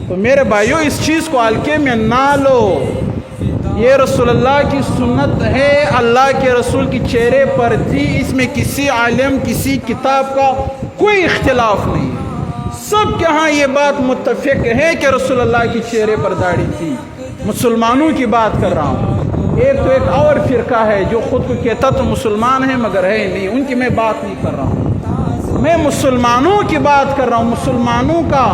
تو میرے بھائیوں اس چیز کو ہلکے میں نہ لو، یہ رسول اللہ کی سنت ہے، اللہ کے رسول کی چہرے پر تھی، اس میں کسی عالم کسی کتاب کا کوئی اختلاف نہیں ہے، سب کے ہاں یہ بات متفق ہے کہ رسول اللہ کی چہرے پر داڑھی تھی۔ مسلمانوں کی بات کر رہا ہوں، ایک اور فرقہ ہے جو خود کو کہتا تو مسلمان ہے مگر ہے نہیں، ان کی میں بات نہیں کر رہا ہوں، میں مسلمانوں کی بات کر رہا ہوں۔ مسلمانوں کا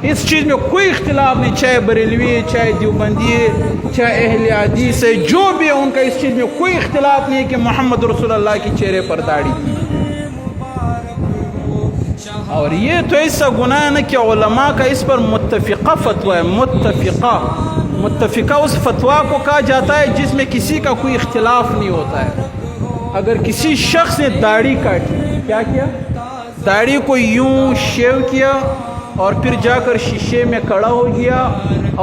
اس چیز میں کوئی اختلاف نہیں، چاہے بریلوی ہے، چاہے دیوبندی ہے، چاہے اہل حدیث ہے، جو بھی ہے ان کا اس چیز میں کوئی اختلاف نہیں ہے کہ محمد رسول اللہ کی چہرے پر داڑھی تھی۔ اور یہ تو ایسا گناہ ہے کہ علماء کا اس پر متفقہ فتویٰ ہے، متفقہ اس فتویٰ کو کہا جاتا ہے جس میں کسی کا کوئی اختلاف نہیں ہوتا ہے۔ اگر کسی شخص نے داڑھی کاٹی، کیا کیا؟ داڑھی کو یوں شیو کیا اور پھر جا کر شیشے میں کھڑا ہو گیا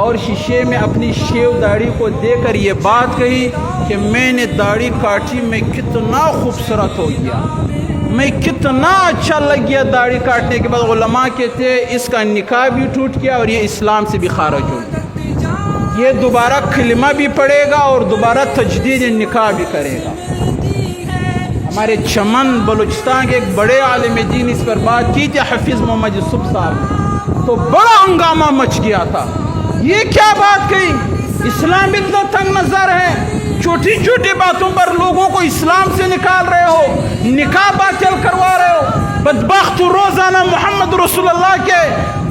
اور شیشے میں اپنی شیو داڑھی کو دے کر یہ بات کہی کہ میں نے داڑھی کاٹی، میں کتنا خوبصورت ہو گیا، میں کتنا اچھا لگ گیا داڑھی کاٹنے کے بعد۔ علماء کہتے ہیں اس کا نکاح بھی ٹوٹ گیا اور یہ اسلام سے بھی خارج ہو گیا، یہ دوبارہ کلمہ بھی پڑھے گا اور دوبارہ تجدید نکاح بھی کرے گا۔ ہمارے چمن بلوچستان کے ایک بڑے عالم دین اس پر بات کی تھی، حفیظ محمد یوسف صاحب، تو بڑا ہنگامہ مچ گیا تھا۔ یہ کیا بات کہی؟ اسلام اتنا تنگ نظر ہے، چھوٹی چھوٹی باتوں پر لوگوں کو اسلام سے نکال رہے ہو، نکاح باطل کروا رہے ہو، بدبخت روزانہ محمد رسول اللہ کے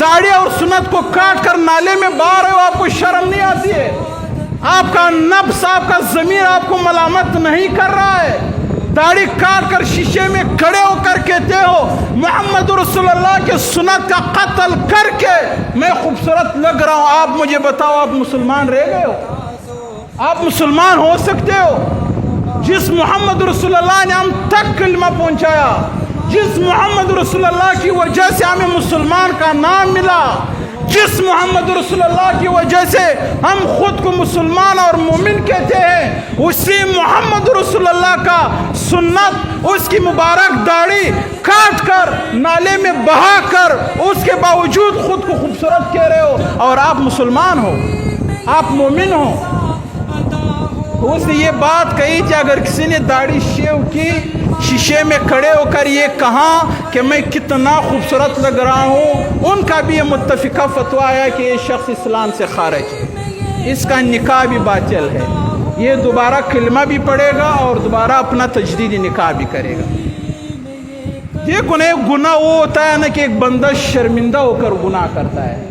داڑھی اور سنت کو کاٹ کر نالے میں بہا رہے ہو، آپ کو شرم نہیں آتی ہے؟ آپ کا نفس، آپ کا ضمیر آپ کو ملامت نہیں کر رہا ہے؟ داڑھی کاٹ کر شیشے میں کھڑے ہو کر کہتے ہو محمد رسول اللہ کے سنت کا قتل کر کے میں خوبصورت لگ رہا ہوں۔ آپ مجھے بتاؤ، آپ مسلمان رہ گئے ہو؟ آپ مسلمان ہو سکتے ہو؟ جس محمد رسول اللہ نے ہم تک کلمہ پہنچایا، جس محمد رسول اللہ کی وجہ سے ہمیں مسلمان کا نام ملا، جس محمد رسول اللہ کی وجہ سے ہم خود کو مسلمان اور مومن کہتے ہیں، اسی محمد رسول اللہ کا سنت، اس کی مبارک داڑھی کاٹ کر نالے میں بہا کر اس کے باوجود خود کو خوبصورت کہہ رہے ہو، اور آپ مسلمان ہو، آپ مومن ہو۔ اس نے یہ بات کہی کہ اگر کسی نے داڑھی شیو کی، شیشے میں کھڑے ہو کر یہ کہا کہ میں کتنا خوبصورت لگ رہا ہوں، ان کا بھی یہ متفقہ فتویٰ آیا کہ یہ شخص اسلام سے خارج ہے، اس کا نکاح بھی باطل ہے، یہ دوبارہ کلمہ بھی پڑھے گا اور دوبارہ اپنا تجدید نکاح بھی کرے گا۔ یہ گناہ وہ ہوتا ہے نا کہ ایک بندہ شرمندہ ہو کر گناہ کرتا ہے۔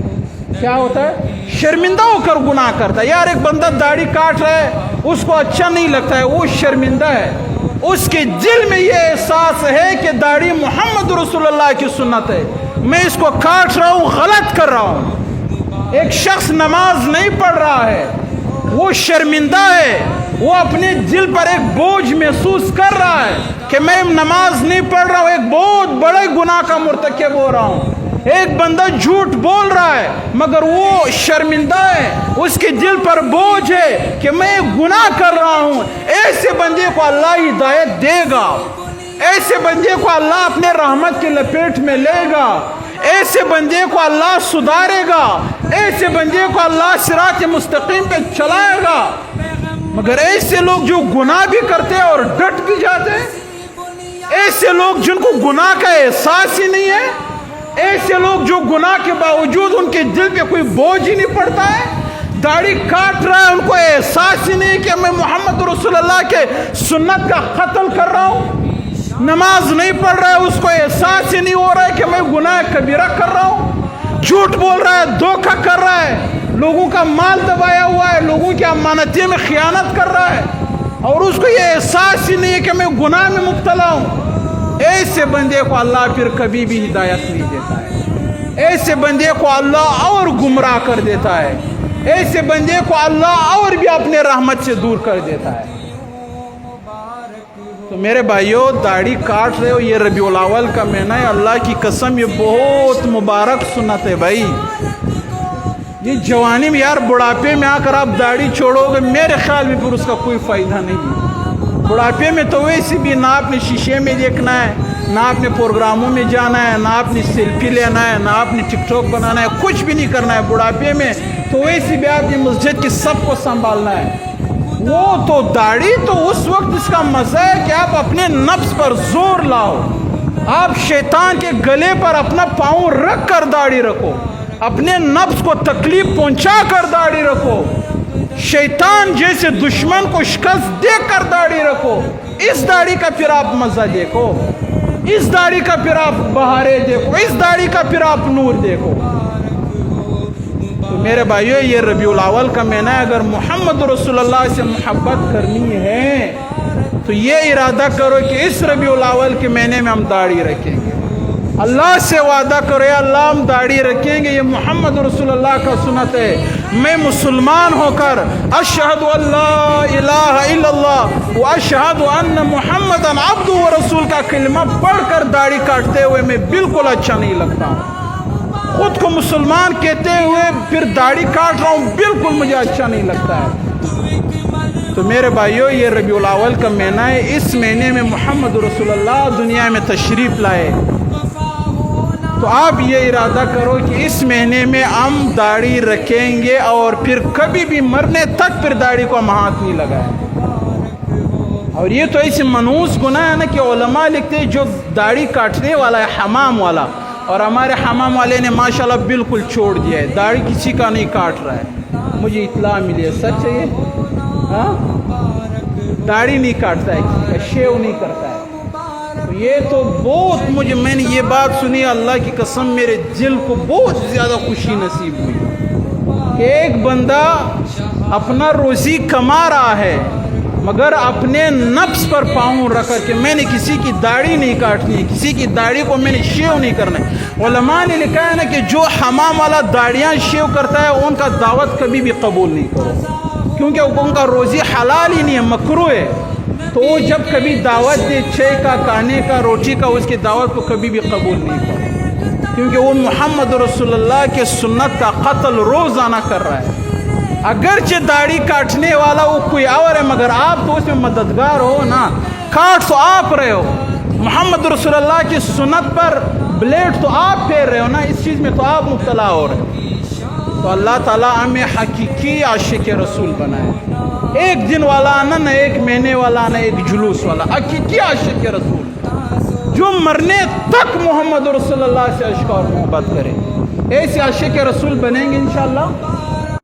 کیا ہوتا ہے؟ شرمندہ ہو کر گناہ کرتا ہے۔ یار ایک بندہ داڑھی کاٹ رہا ہے، اس کو اچھا نہیں لگتا ہے، وہ شرمندہ ہے، اس کے دل میں یہ احساس ہے کہ داڑھی محمد رسول اللہ کی سنت ہے، میں اس کو کاٹ رہا ہوں، غلط کر رہا ہوں۔ ایک شخص نماز نہیں پڑھ رہا ہے، وہ شرمندہ ہے، وہ اپنے دل پر ایک بوجھ محسوس کر رہا ہے کہ میں نماز نہیں پڑھ رہا ہوں، ایک بہت بڑے گناہ کا مرتکب ہو رہا ہوں۔ ایک بندہ جھوٹ بول رہا ہے مگر وہ شرمندہ ہے، اس کے دل پر بوجھ ہے کہ میں گناہ کر رہا ہوں۔ ایسے بندے کو اللہ ہدایت دے گا، ایسے بندے کو اللہ اپنے رحمت کی لپیٹ میں لے گا، ایسے بندے کو اللہ سدھارے گا، ایسے بندے کو اللہ صراط مستقیم پہ چلائے گا۔ مگر ایسے لوگ جو گناہ بھی کرتے ہیں اور ڈٹ بھی جاتے ہیں، ایسے لوگ جن کو گناہ کا احساس ہی نہیں ہے، ایسے لوگ جو گناہ کے باوجود ان کے دل پہ کوئی بوجھ ہی نہیں پڑتا ہے، داڑھی کاٹ رہا ہے، ان کو احساس ہی نہیں کہ میں محمد رسول اللہ کے سنت کا قتل کر رہا ہوں، نماز نہیں پڑھ رہا ہے، اس کو احساس ہی نہیں ہو رہا ہے کہ میں گناہ کبیرہ کر رہا ہوں، جھوٹ بول رہا ہے، دھوکہ کر رہا ہے، لوگوں کا مال دبایا ہوا ہے، لوگوں کی امانتیں میں خیانت کر رہا ہے، اور اس کو یہ احساس ہی نہیں ہے کہ میں گناہ میں مبتلا ہوں۔ ایسے بندے کو اللہ پھر کبھی بھی ہدایت نہیں دیتا ہے، ایسے بندے کو اللہ اور گمراہ کر دیتا ہے، ایسے بندے کو اللہ اور بھی اپنے رحمت سے دور کر دیتا ہے۔ تو میرے بھائیوں، داڑھی کاٹ رہے ہو، یہ ربیع الاول کا مہینہ ہے، اللہ کی قسم یہ بہت مبارک سنت ہے بھائی۔ یہ جوانی میں، یار بڑھاپے میں آ کر آپ داڑھی چھوڑو گے، میرے خیال میں پھر اس کا کوئی فائدہ نہیں ہے۔ بڑھاپے میں تو ویسے بھی نہ آپ نے شیشے میں دیکھنا ہے، نہ اپنے پروگراموں میں جانا ہے، نہ اپنی سیلفی لینا ہے، نہ اپنی ٹک ٹاک بنانا ہے، کچھ بھی نہیں کرنا ہے بڑھاپے میں تو ویسی بھی آپ کی مسجد کی سب کو سنبھالنا ہے۔ وہ تو داڑھی تو اس وقت اس کا مزہ ہے کہ آپ اپنے نفس پر زور لاؤ، آپ شیطان کے گلے پر اپنا پاؤں رکھ کر داڑھی رکھو، اپنے نفس کو تکلیف پہنچا کر داڑھی رکھو، شیطان جیسے دشمن کو شکست دے کر داڑھی رکھو۔ اس داڑھی کا پھر آپ مزہ دیکھو، اس داڑھی کا پھر آپ بہاریں دیکھو، اس داڑھی کا پھر آپ نور دیکھو۔ تو میرے بھائیو، یہ ربیع الاول کا مہینہ ہے، اگر محمد رسول اللہ سے محبت کرنی ہے تو یہ ارادہ کرو کہ اس ربیع الاول کے مہینے میں ہم داڑھی رکھیں گے۔ اللہ سے وعدہ کرو، یا اللہ ہم داڑھی رکھیں گے، یہ محمد رسول اللہ کا سنت ہے۔ میں مسلمان ہو کر اشہد ان لا الہ الا اللہ واشہد ان محمدا عبدہ ورسول کا کلمہ پڑھ کر داڑھی کاٹتے ہوئے میں بالکل اچھا نہیں لگتا ہوں۔ خود کو مسلمان کہتے ہوئے پھر داڑھی کاٹ رہا ہوں، بالکل مجھے اچھا نہیں لگتا ہے۔ تو میرے بھائیو، یہ ربیع الاول کا مہینہ ہے، اس مہینے میں محمد رسول اللہ دنیا میں تشریف لائے، تو آپ یہ ارادہ کرو کہ اس مہینے میں ہم داڑھی رکھیں گے اور پھر کبھی بھی مرنے تک پھر داڑھی کو ہم ہاتھ نہیں لگائیں۔ اور یہ تو ایسے منحوس گناہ ہے نا کہ علماء لکھتے ہیں جو داڑھی کاٹنے والا ہے حمام والا، اور ہمارے حمام والے نے ماشاءاللہ بالکل چھوڑ دیا ہے، داڑھی کسی کا نہیں کاٹ رہا ہے، مجھے اطلاع ملی ہے، سچ ہے یہ؟ ہاں، داڑھی نہیں کاٹتا ہے کسی کا، شیو نہیں کرتا ہے۔ یہ تو بہت میں نے یہ بات سنی، اللہ کی قسم میرے دل کو بہت زیادہ خوشی نصیب ہوئی کہ ایک بندہ اپنا روزی کما رہا ہے مگر اپنے نفس پر پاؤں رکھ کر کہ میں نے کسی کی داڑھی نہیں کاٹنی، کسی کی داڑھی کو میں نے شیو نہیں کرنا ہے۔ علماء نے لکھا ہے نا کہ جو حمام والا داڑیاں شیو کرتا ہے ان کا دعوت کبھی بھی قبول نہیں کرو، کیونکہ ان کا روزی حلال ہی نہیں ہے، مکروہ ہے۔ تو وہ جب کبھی دعوت دے چائے کا، کھانے کا، روٹی کا، اس کی دعوت کو کبھی بھی قبول نہیں کرو، کیونکہ وہ محمد رسول اللہ کے سنت کا قتل روزانہ کر رہا ہے۔ اگرچہ داڑھی کاٹنے والا وہ کوئی اور ہے مگر آپ تو اس میں مددگار ہو نا، کاٹ تو آپ رہے ہو، محمد رسول اللہ کی سنت پر بلیڈ تو آپ پھیر رہے ہو نا، اس چیز میں تو آپ مبتلا ہو رہے ہو۔ تو اللہ تعالیٰ ہمیں حقیقی عاشق رسول بنائے، ایک دن والا آنا، نہ ایک مہینے والا آنا، ایک جلوس والا، حقیقی عاشق رسول جو مرنے تک محمد رسول اللہ سے عشق اور محبت کرے، ایسے عاشق رسول بنیں گے انشاءاللہ۔